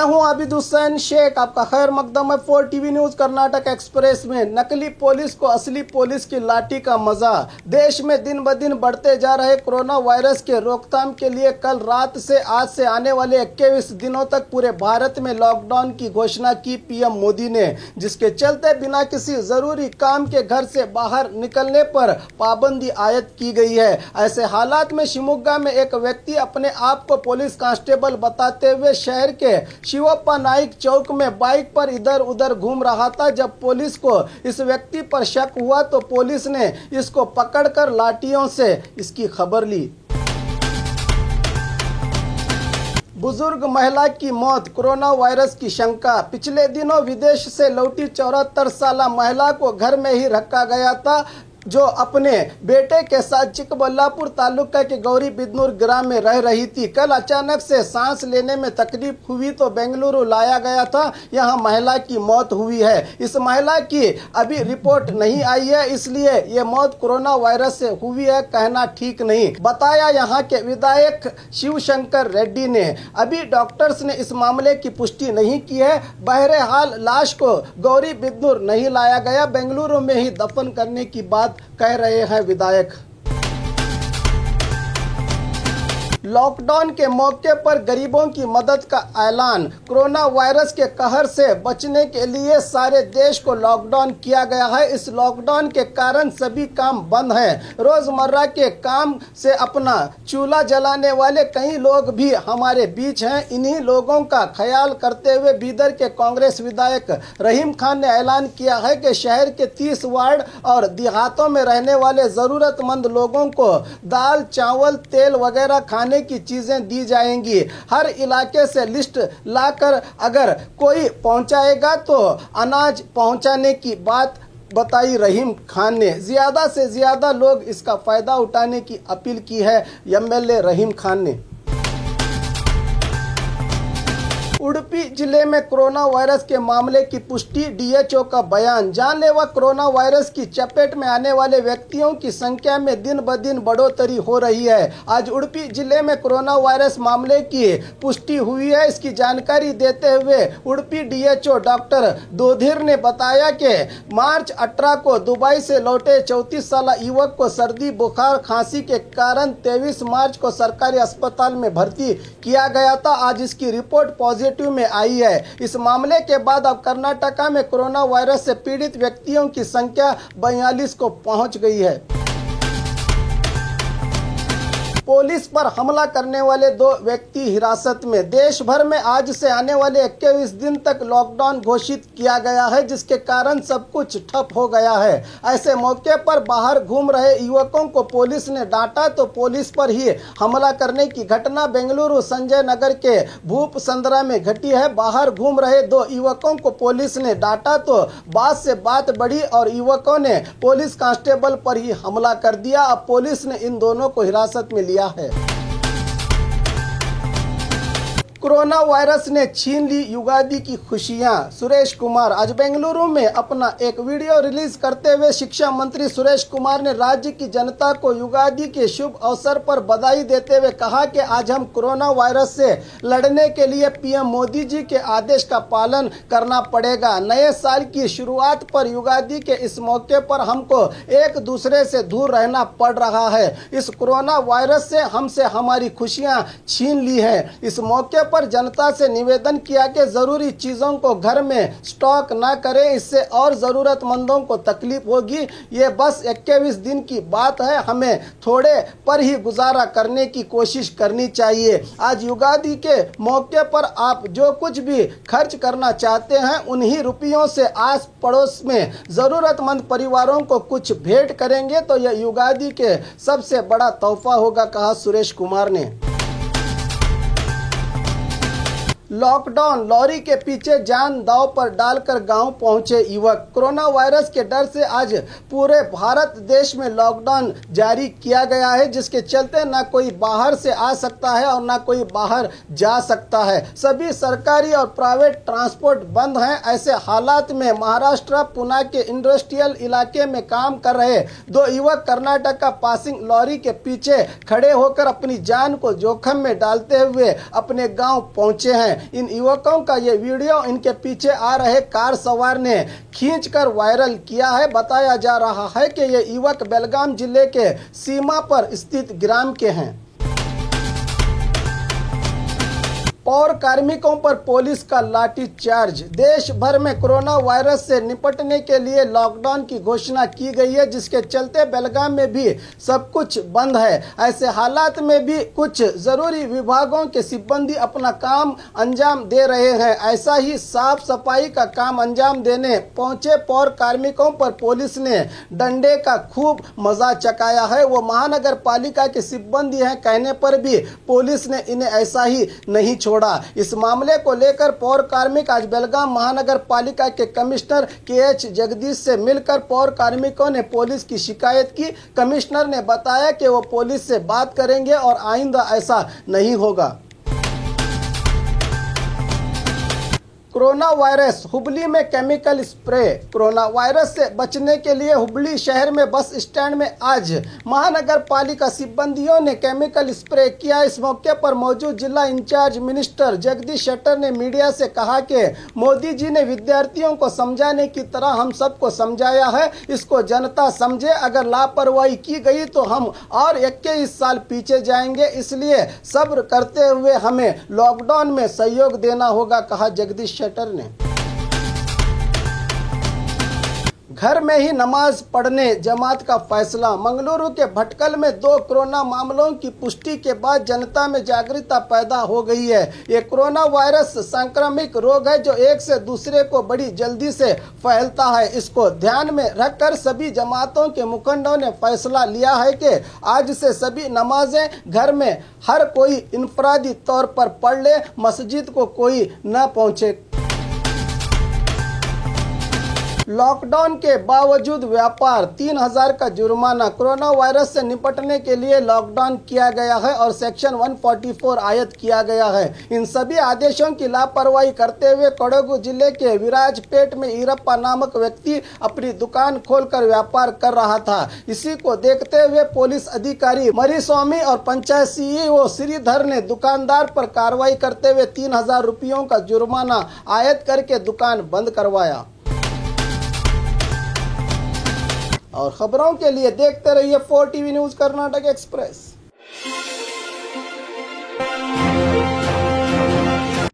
हूं आबिद हुसैन शेख, आपका खैर मकदम है 4 टीवी न्यूज कर्नाटक एक्सप्रेस में। नकली पुलिस को असली पुलिस की लाठी का मजा। देश में दिन ब दिन बढ़ते जा रहे कोरोना वायरस के रोकथाम के लिए कल रात से आज से आने वाले 21 दिनों तक पूरे भारत में लॉकडाउन की घोषणा की पीएम मोदी ने, जिसके चलते बिना किसी जरूरी काम के घर से बाहर निकलने पर पाबंदी आयद की गई है। ऐसे हालात में शिवमोगा में एक व्यक्ति अपने आप को पुलिस कांस्टेबल बताते हुए शहर के शिवप्पा नाइक चौक में बाइक पर इधर उधर घूम रहा था। जब पुलिस को इस व्यक्ति पर शक हुआ तो पुलिस ने इसको पकड़कर लाठियों से इसकी खबर ली। बुजुर्ग महिला की मौत, कोरोना वायरस की शंका। पिछले दिनों विदेश से लौटी 74 साला महिला को घर में ही रखा गया था, जो अपने बेटे के साथ चिकबल्लापुर तालुका के गौरी बिदनूर ग्राम में रह रही थी। कल अचानक से सांस लेने में तकलीफ हुई तो बेंगलुरु लाया गया था। यहां महिला की मौत हुई है। इस महिला की अभी रिपोर्ट नहीं आई है, इसलिए ये मौत कोरोना वायरस से हुई है कहना ठीक नहीं, बताया यहां के विधायक शिवशंकर रेड्डी ने। अभी डॉक्टर्स ने इस मामले की पुष्टि नहीं की है। बहरहाल लाश को गौरी बिदनूर नहीं लाया गया, बेंगलुरु में ही दफन करने की बात कह रहे हैं विधायक। लॉकडाउन के मौके पर गरीबों की मदद का ऐलान। कोरोना वायरस के कहर से बचने के लिए सारे देश को लॉकडाउन किया गया है। इस लॉकडाउन के कारण सभी काम बंद हैं। रोजमर्रा के काम से अपना चूल्हा जलाने वाले कई लोग भी हमारे बीच हैं। इन्हीं लोगों का ख्याल करते हुए बीदर के कांग्रेस विधायक रहीम खान ने ऐलान किया है कि शहर के 30 वार्ड और देहातों में रहने वाले जरूरतमंद लोगों को दाल, चावल, तेल वगैरह खाने की चीजें दी जाएंगी। हर इलाके से लिस्ट लाकर अगर कोई पहुंचाएगा तो अनाज पहुंचाने की बात बताई रहीम खान ने। ज्यादा से ज्यादा लोग इसका फायदा उठाने की अपील की है एमएलए रहीम खान ने। उडुपी जिले में कोरोना वायरस के मामले की पुष्टि, डीएचओ का बयान। जानलेवा कोरोना वायरस की चपेट में आने वाले व्यक्तियों की संख्या में दिन ब दिन बढ़ोतरी हो रही है। आज उडुपी जिले में कोरोना वायरस मामले की पुष्टि हुई है। इसकी जानकारी देते हुए उडुपी डीएचओ डॉक्टर दोधिर ने बताया कि मार्च 18 को दुबई से लौटे 34 साल युवक को सर्दी, बुखार, खांसी के कारण 23 मार्च को सरकारी अस्पताल में भर्ती किया गया था। आज इसकी रिपोर्ट पॉजिटिव में आई है। इस मामले के बाद अब कर्नाटका में कोरोना वायरस से पीड़ित व्यक्तियों की संख्या 42 को पहुंच गई है। पुलिस पर हमला करने वाले 2 व्यक्ति हिरासत में। देश भर में आज से आने वाले 21 दिन तक लॉकडाउन घोषित किया गया है, जिसके कारण सब कुछ ठप हो गया है। ऐसे मौके पर बाहर घूम रहे युवकों को पुलिस ने डांटा तो पुलिस पर ही हमला करने की घटना बेंगलुरु संजय नगर के भूप संद्रा में घटी है। बाहर घूम रहे 2 युवकों को पुलिस ने डांटा तो बात से बात बढ़ी और युवकों ने पुलिस कांस्टेबल पर ही हमला कर दिया। अब पुलिस ने इन दोनों को हिरासत में लिया है। कोरोना वायरस ने छीन ली युगादि की खुशियां। सुरेश कुमार आज बेंगलुरु में अपना एक वीडियो रिलीज करते हुए शिक्षा मंत्री सुरेश कुमार ने राज्य की जनता को युगादि के शुभ अवसर पर बधाई देते हुए कहा कि आज हम कोरोना वायरस से लड़ने के लिए पीएम मोदी जी के आदेश का पालन करना पड़ेगा। नए साल की शुरुआत पर युगादि के इस मौके पर हमको एक दूसरे से दूर रहना पड़ रहा है। इस कोरोना वायरस से हमसे हमारी खुशियां छीन ली है। इस मौके पर जनता से निवेदन किया कि जरूरी चीजों को घर में स्टॉक ना करें, इससे और जरूरतमंदों को तकलीफ होगी। ये बस 21 दिन की बात है, हमें थोड़े पर ही गुजारा करने की कोशिश करनी चाहिए। आज युगादि के मौके पर आप जो कुछ भी खर्च करना चाहते हैं उन्हीं रुपयों से आस पड़ोस में जरूरतमंद परिवारों को कुछ भेंट करेंगे तो यह युगादि के सबसे बड़ा तोहफा होगा, कहा सुरेश कुमार ने। लॉकडाउन, लॉरी के पीछे जान दांव पर डालकर गांव पहुंचे युवक। कोरोना वायरस के डर से आज पूरे भारत देश में लॉकडाउन जारी किया गया है, जिसके चलते ना कोई बाहर से आ सकता है और ना कोई बाहर जा सकता है। सभी सरकारी और प्राइवेट ट्रांसपोर्ट बंद हैं। ऐसे हालात में महाराष्ट्र पुणे के इंडस्ट्रियल इलाके में काम कर रहे 2 युवक कर्नाटक का पासिंग लॉरी के पीछे खड़े होकर अपनी जान को जोखिम में डालते हुए अपने गाँव पहुंचे हैं। में इन युवकों का ये वीडियो इनके पीछे आ रहे कार सवार ने खींचकर वायरल किया है। बताया जा रहा है कि ये युवक बेलगाम जिले के सीमा पर स्थित ग्राम के हैं। पौर कार्मिकों पर पुलिस का लाठी चार्ज। देश भर में कोरोना वायरस से निपटने के लिए लॉकडाउन की घोषणा की गई है, जिसके चलते बेलगाम में भी सब कुछ बंद है। ऐसे हालात में भी कुछ जरूरी विभागों के सिब्बंदी अपना काम अंजाम दे रहे हैं। ऐसा ही साफ सफाई का काम अंजाम देने पहुंचे पौर कार्मिकों पर पुलिस ने डंडे का खूब मजा चकाया है। वो महानगर पालिका के सिब्बंदी हैं कहने पर भी पुलिस ने इन्हें ऐसा ही नहीं छोड़ा। इस मामले को लेकर पौर कार्मिक आज बेलगाम महानगर पालिका के कमिश्नर KH जगदीश से मिलकर पौर कार्मिकों ने पुलिस की शिकायत की। कमिश्नर ने बताया कि वो पुलिस से बात करेंगे और आइंदा ऐसा नहीं होगा। कोरोना वायरस, हुबली में केमिकल स्प्रे। कोरोना वायरस से बचने के लिए हुबली शहर में बस स्टैंड में आज महानगर पालिका सिब्बंदियों ने केमिकल स्प्रे किया। इस मौके पर मौजूद जिला इंचार्ज मिनिस्टर जगदीश शेट्टर ने मीडिया से कहा कि मोदी जी ने विद्यार्थियों को समझाने की तरह हम सबको समझाया है, इसको जनता समझे। अगर लापरवाही की गई तो हम और 21 साल पीछे जाएंगे, इसलिए सब्र करते हुए हमें लॉकडाउन में सहयोग देना होगा, कहा जगदीश शेट्टर ने। घर में ही नमाज पढ़ने जमात का फैसला। मंगलुरु के भटकल में 2 कोरोना मामलों की पुष्टि के बाद जनता में जागरूकता पैदा हो गई है। ये कोरोना वायरस संक्रामक रोग है जो एक से दूसरे को बड़ी जल्दी से फैलता है। इसको ध्यान में रखकर सभी जमातों के मुखंडों ने फैसला लिया है कि आज से सभी नमाजें घर में हर कोई इनफरादी तौर पर पढ़ ले, मस्जिद को कोई न पहुंचे। लॉकडाउन के बावजूद व्यापार, 3000 का जुर्माना। कोरोना वायरस से निपटने के लिए लॉकडाउन किया गया है और सेक्शन 144 आयत किया गया है। इन सभी आदेशों की लापरवाही करते हुए कोडगु जिले के विराजपेट में ईरप्पा नामक व्यक्ति अपनी दुकान खोलकर व्यापार कर रहा था। इसी को देखते हुए पुलिस अधिकारी मरीस्वामी और पंचायत CEO श्रीधर ने दुकानदार पर कार्रवाई करते हुए 3000 रुपयों का जुर्माना आयत करके दुकान बंद करवाया। और खबरों के लिए देखते रहिए 4TV न्यूज कर्नाटक एक्सप्रेस।